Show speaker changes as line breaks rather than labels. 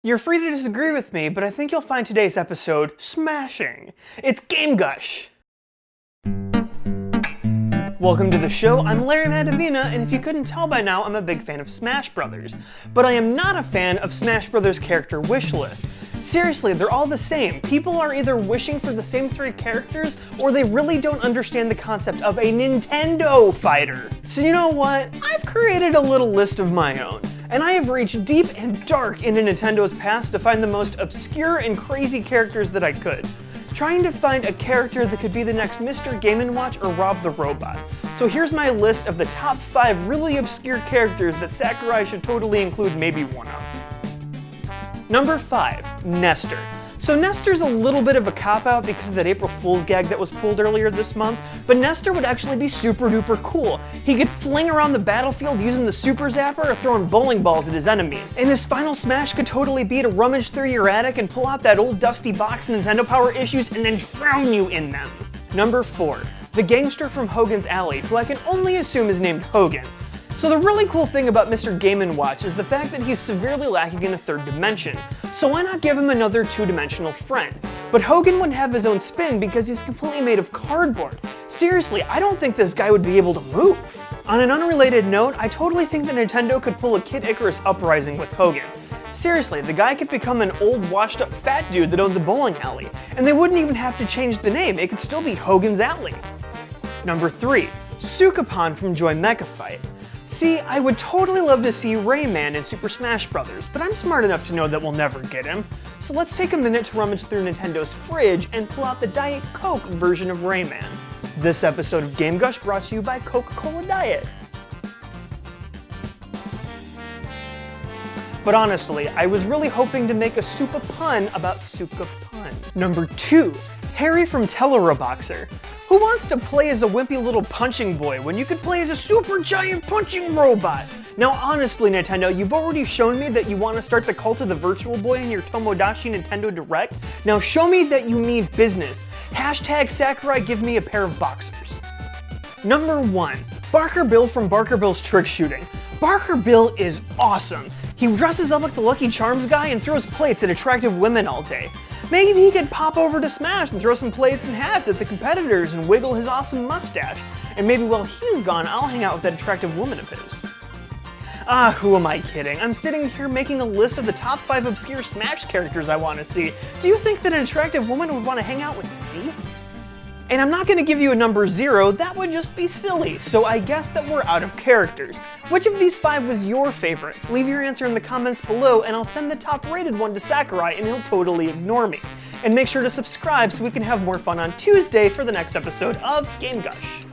You're free to disagree with me, but I think you'll find today's episode smashing. It's Game Gush! Welcome to the show, I'm Raymond, and if you couldn't tell by now, I'm a big fan of Smash Bros. But I am not a fan of Smash Bros. Character wish lists. Seriously, they're all the same. People are either wishing for the same 3 characters, or they really don't understand the concept of a Nintendo fighter. So you know what? I've created a little list of my own. And I have reached deep and dark into Nintendo's past to find the most obscure and crazy characters that I could. Trying to find a character that could be the next Mr. Game & Watch or Rob the Robot. So here's my list of the top 5 really obscure characters that Sakurai should totally include maybe one of. Number 5, Nestor. So Nestor's a little bit of a cop-out because of that April Fool's gag that was pulled earlier this month, but Nestor would actually be super duper cool. He could fling around the battlefield using the super zapper or throwing bowling balls at his enemies. And his final smash could totally be to rummage through your attic and pull out that old dusty box of Nintendo Power issues and then drown you in them. Number 4, the gangster from Hogan's Alley, who I can only assume is named Hogan. So the really cool thing about Mr. Game & Watch is the fact that he's severely lacking in a 3rd dimension, so why not give him another 2-dimensional friend? But Hogan wouldn't have his own spin because he's completely made of cardboard. Seriously, I don't think this guy would be able to move. On an unrelated note, I totally think that Nintendo could pull a Kid Icarus Uprising with Hogan. Seriously, the guy could become an old washed up fat dude that owns a bowling alley, and they wouldn't even have to change the name, it could still be Hogan's Alley. Number 3, Sukapon from Joy Mecha Fight. See, I would totally love to see Raymond in Super Smash Bros., but I'm smart enough to know that we'll never get him. So let's take a minute to rummage through Nintendo's fridge and pull out the Diet Coke version of Raymond. This episode of Game Gush brought to you by Coca-Cola Diet. But honestly, I was really hoping to make a super pun about Sukapon. Number 2, Harry from Teleroboxer. Who wants to play as a wimpy little punching boy when you could play as a super giant punching robot? Now honestly, Nintendo, you've already shown me that you want to start the cult of the Virtual Boy in your Tomodachi Nintendo Direct. Now show me that you mean business. Hashtag Sakurai give me a pair of boxers. Number 1, Barker Bill from Barker Bill's Trick Shooting. Barker Bill is awesome. He dresses up like the Lucky Charms guy and throws plates at attractive women all day. Maybe he could pop over to Smash and throw some plates and hats at the competitors and wiggle his awesome mustache. And maybe while he's gone, I'll hang out with that attractive woman of his. Ah, who am I kidding? I'm sitting here making a list of the top 5 obscure Smash characters I want to see. Do you think that an attractive woman would want to hang out with me? And I'm not going to give you a number 0, that would just be silly, so I guess that we're out of characters. Which of these 5 was your favorite? Leave your answer in the comments below and I'll send the top rated one to Sakurai and he'll totally ignore me. And make sure to subscribe so we can have more fun on Tuesday for the next episode of Game Gush.